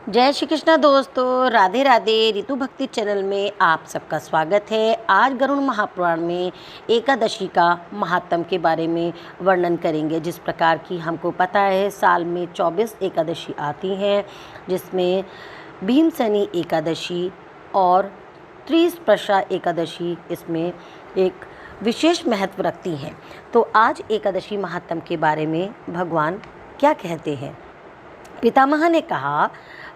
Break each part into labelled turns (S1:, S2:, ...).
S1: जय श्री कृष्णा दोस्तों, राधे राधे। ऋतु भक्ति चैनल में आप सबका स्वागत है। आज गरुड़ महापुराण में एकादशी का महात्म के बारे में वर्णन करेंगे। जिस प्रकार की हमको पता है, साल में 24 एकादशी आती हैं, जिसमें भीमसेनी एकादशी और त्रिस्पर्शा एकादशी इसमें एक विशेष महत्व रखती हैं। तो आज एकादशी महात्म के बारे में भगवान क्या कहते हैं। पितामह ने कहा,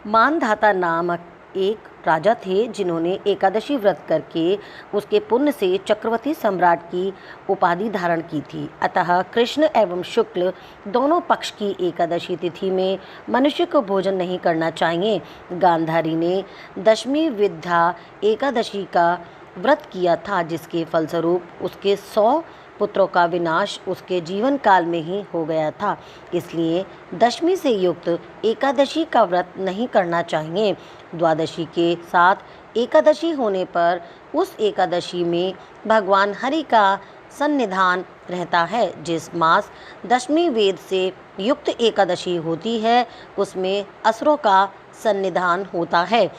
S1: मानधाता नामक एक राजा थे, जिन्होंने एकादशी व्रत करके उसके पुण्य से चक्रवर्ती सम्राट की उपाधि धारण की थी। अतः कृष्ण एवं शुक्ल दोनों पक्ष की एकादशी तिथि में मनुष्य को भोजन नहीं करना चाहिए। गांधारी ने दशमी विद्या एकादशी का व्रत किया था, जिसके फलस्वरूप उसके 100 पुत्रों का विनाश उसके जीवन काल में ही हो गया था। इसलिए दशमी से युक्त एकादशी का व्रत नहीं करना चाहिए। द्वादशी के साथ एकादशी होने पर उस एकादशी में भगवान हरि का सन्निधान रहता है। जिस मास दशमी वेद से युक्त एकादशी होती है, उसमें असुरों का सन्निधान होता है।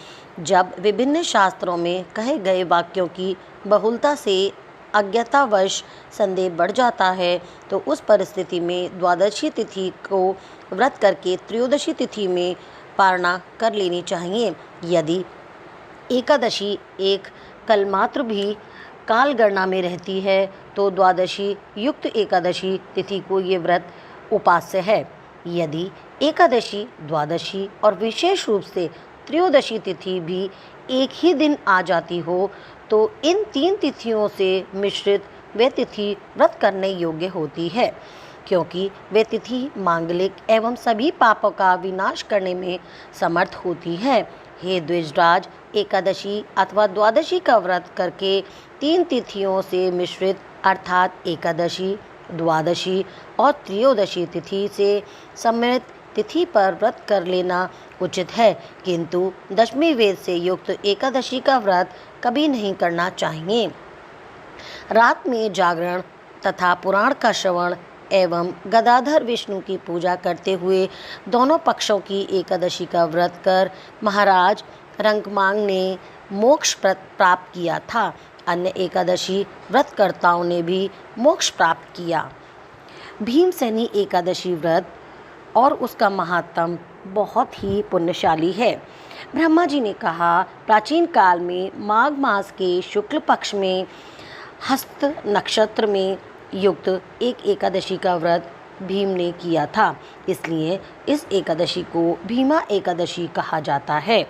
S1: जब विभिन्न शास्त्रों में कहे गए वाक्यों की बहुलता से अज्ञतावश संदेह बढ़ जाता है, तो उस परिस्थिति में द्वादशी तिथि को व्रत करके त्रयोदशी तिथि में पारणा कर लेनी चाहिए। यदि एकादशी एक कलमात्र भी काल गणना में रहती है, तो द्वादशी युक्त एकादशी तिथि को ये व्रत उपास्य है। यदि एकादशी, द्वादशी और विशेष रूप से त्रयोदशी तिथि भी एक ही दिन आ जाती हो, तो इन 3 तिथियों से मिश्रित वे तिथि व्रत करने योग्य होती है, क्योंकि वे तिथि मांगलिक एवं सभी पापों का विनाश करने में समर्थ होती है। हे द्विजराज, एकादशी अथवा द्वादशी का व्रत करके 3 तिथियों से मिश्रित अर्थात एकादशी, द्वादशी और त्रयोदशी तिथि से सम्मिलित तिथि पर व्रत कर लेना उचित है, किंतु दशमी वेद से युक्त एकादशी का व्रत कभी नहीं करना चाहिए। रात में जागरण तथा पुराण का श्रवण एवं गदाधर विष्णु की पूजा करते हुए दोनों पक्षों की एकादशी का व्रत कर महाराज रंगमांग ने मोक्ष प्राप्त किया था। अन्य एकादशी व्रतकर्ताओं ने भी मोक्ष प्राप्त किया। भीमसेनी एकादशी व्रत और उसका महात्म बहुत ही पुण्यशाली है। ब्रह्मा जी ने कहा, प्राचीन काल में माघ मास के शुक्ल पक्ष में हस्त नक्षत्र में युक्त एक एकादशी का व्रत भीम ने किया था। इसलिए इस एकादशी को भीमा एकादशी कहा जाता है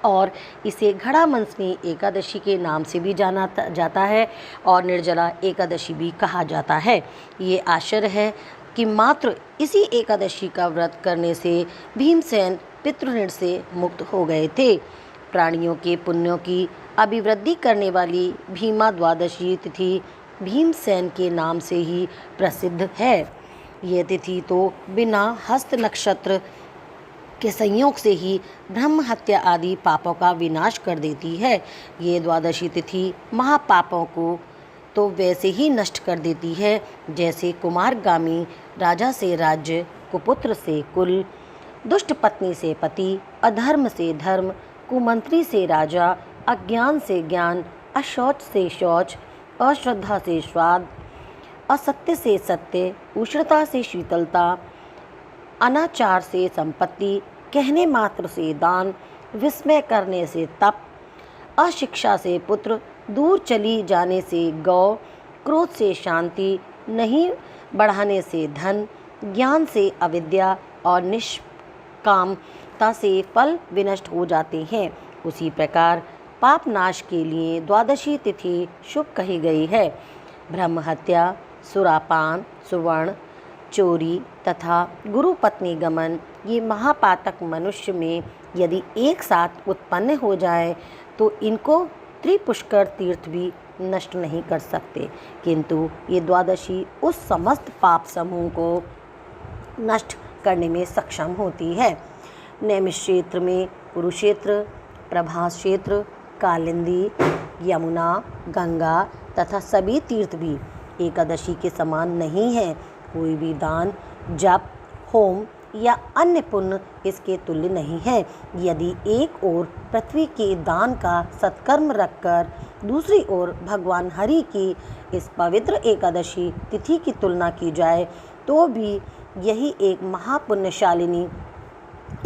S1: और इसे घड़ा मंसनी एकादशी के नाम से भी जाना जाता है और निर्जला एकादशी भी कहा जाता है। ये आश्चर्य है कि मात्र इसी एकादशी का व्रत करने से भीमसेन पितृऋण से मुक्त हो गए थे। प्राणियों के पुण्यों की अभिवृद्धि करने वाली भीमा द्वादशी तिथि भीमसेन के नाम से ही प्रसिद्ध है। यह तिथि तो बिना हस्त नक्षत्र के संयोग से ही ब्रह्म हत्या आदि पापों का विनाश कर देती है। ये द्वादशी तिथि महापापों को तो वैसे ही नष्ट कर देती है, जैसे कुमारगामी राजा से राज्य, कुपुत्र से कुल, दुष्ट पत्नी से पति, अधर्म से धर्म, कुमंत्री से राजा, अज्ञान से ज्ञान, अशौच से शौच, अश्रद्धा से श्राद्ध, असत्य से सत्य, उष्णता से शीतलता, अनाचार से संपत्ति, कहने मात्र से दान, विस्मय करने से तप, अशिक्षा से पुत्र, दूर चली जाने से गौ, क्रोध से शांति, नहीं बढ़ाने से धन, ज्ञान से अविद्या और निष्कामता से फल विनष्ट हो जाते हैं। उसी प्रकार पाप नाश के लिए द्वादशी तिथि शुभ कही गई है। ब्रह्म हत्या, सुरापान, सुवर्ण, चोरी तथा गुरु पत्नी गमन, ये महापातक मनुष्य में यदि एक साथ उत्पन्न हो जाए, तो इनको त्रिपुष्कर तीर्थ भी नष्ट नहीं कर सकते, किंतु ये द्वादशी उस समस्त पाप समूह को नष्ट करने में सक्षम होती है। नैमिष क्षेत्र में कुरुक्षेत्र, प्रभास क्षेत्र, कालिंदी, यमुना, गंगा तथा सभी तीर्थ भी एकादशी के समान नहीं हैं। कोई भी दान, जप, होम या अन्य पुण्य इसके तुल्य नहीं है। यदि एक ओर पृथ्वी के दान का सत्कर्म रखकर दूसरी ओर भगवान हरि की इस पवित्र एकादशी तिथि की तुलना की जाए तो भी यही एक महापुण्यशालिनी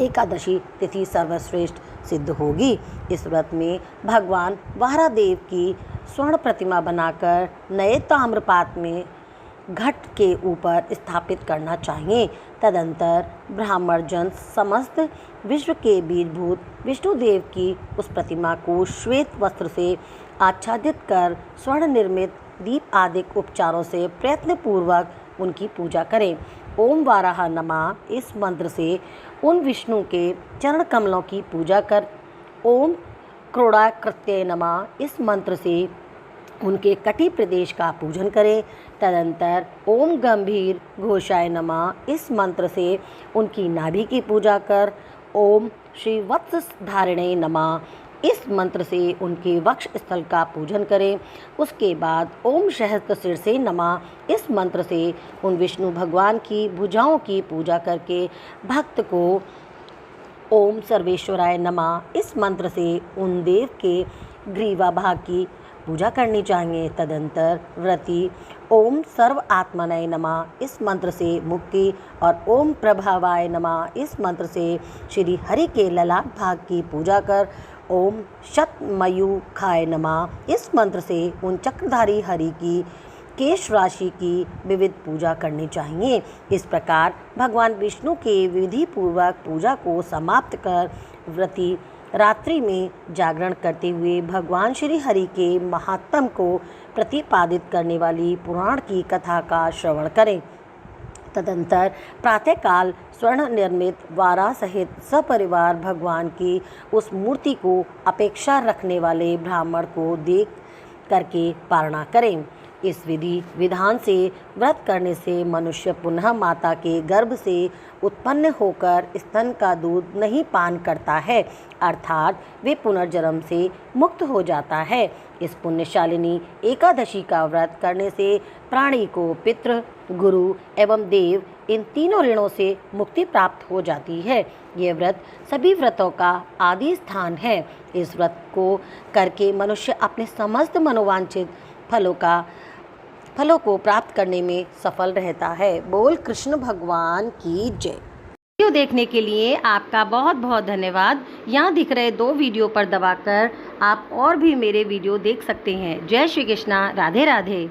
S1: एकादशी तिथि सर्वश्रेष्ठ सिद्ध होगी। इस व्रत में भगवान वारादेव की स्वर्ण प्रतिमा बनाकर नए ताम्रपात्र में घट के ऊपर स्थापित करना चाहिए। तदंतर ब्राह्मण जन समस्त विश्व के बीजभूत विष्णुदेव की उस प्रतिमा को श्वेत वस्त्र से आच्छादित कर स्वर्ण निर्मित दीप आदि उपचारों से प्रयत्नपूर्वक उनकी पूजा करें। ओम वाराह नमः इस मंत्र से उन विष्णु के चरण कमलों की पूजा कर ओम क्रोडाकृत्य नमः इस मंत्र से उनके कटी प्रदेश का पूजन करें। तदंतर ओम गंभीर घोषाय नमः इस मंत्र से उनकी नाभि की पूजा कर ओम श्री वत्स धारिणे नमः इस मंत्र से उनके वक्ष स्थल का पूजन करें। उसके बाद ओम सहस्त्र शीर्षे नमः इस मंत्र से उन विष्णु भगवान की भुजाओं की पूजा करके भक्त को ओम सर्वेश्वराय नमः इस मंत्र से उन देव के ग्रीवा भाग की पूजा करनी चाहिए। तदंतर व्रती ओम सर्व आत्मनय नमः इस मंत्र से मुक्ति और ओम प्रभावाय नमः इस मंत्र से श्री हरि के ललाट भाग की पूजा कर ओम शतमयूखाय नमः इस मंत्र से उन चक्रधारी हरि की केश राशि की विविध पूजा करनी चाहिए। इस प्रकार भगवान विष्णु के विधि पूर्वक पूजा को समाप्त कर व्रती रात्रि में जागरण करते हुए भगवान श्री हरि के महात्म को प्रतिपादित करने वाली पुराण की कथा का श्रवण करें। तदंतर प्रातःकाल स्वर्ण निर्मित वारा सहित सपरिवार भगवान की उस मूर्ति को अपेक्षा रखने वाले ब्राह्मण को देख करके पारणा करें। इस विधि विधान से व्रत करने से मनुष्य पुनः माता के गर्भ से उत्पन्न होकर स्तन का दूध नहीं पान करता है, अर्थात वे पुनर्जन्म से मुक्त हो जाता है। इस पुण्यशालिनी एकादशी का व्रत करने से प्राणी को पितृ, गुरु एवं देव इन तीनों ऋणों से मुक्ति प्राप्त हो जाती है। यह व्रत सभी व्रतों का आदि स्थान है। इस व्रत को करके मनुष्य अपने समस्त मनोवांछित फलों को प्राप्त करने में सफल रहता है। बोल कृष्ण भगवान की जय। वीडियो देखने के लिए आपका बहुत बहुत धन्यवाद। यहाँ दिख रहे 2 वीडियो पर दबाकर आप और भी मेरे वीडियो देख सकते हैं। जय श्री कृष्णा, राधे राधे।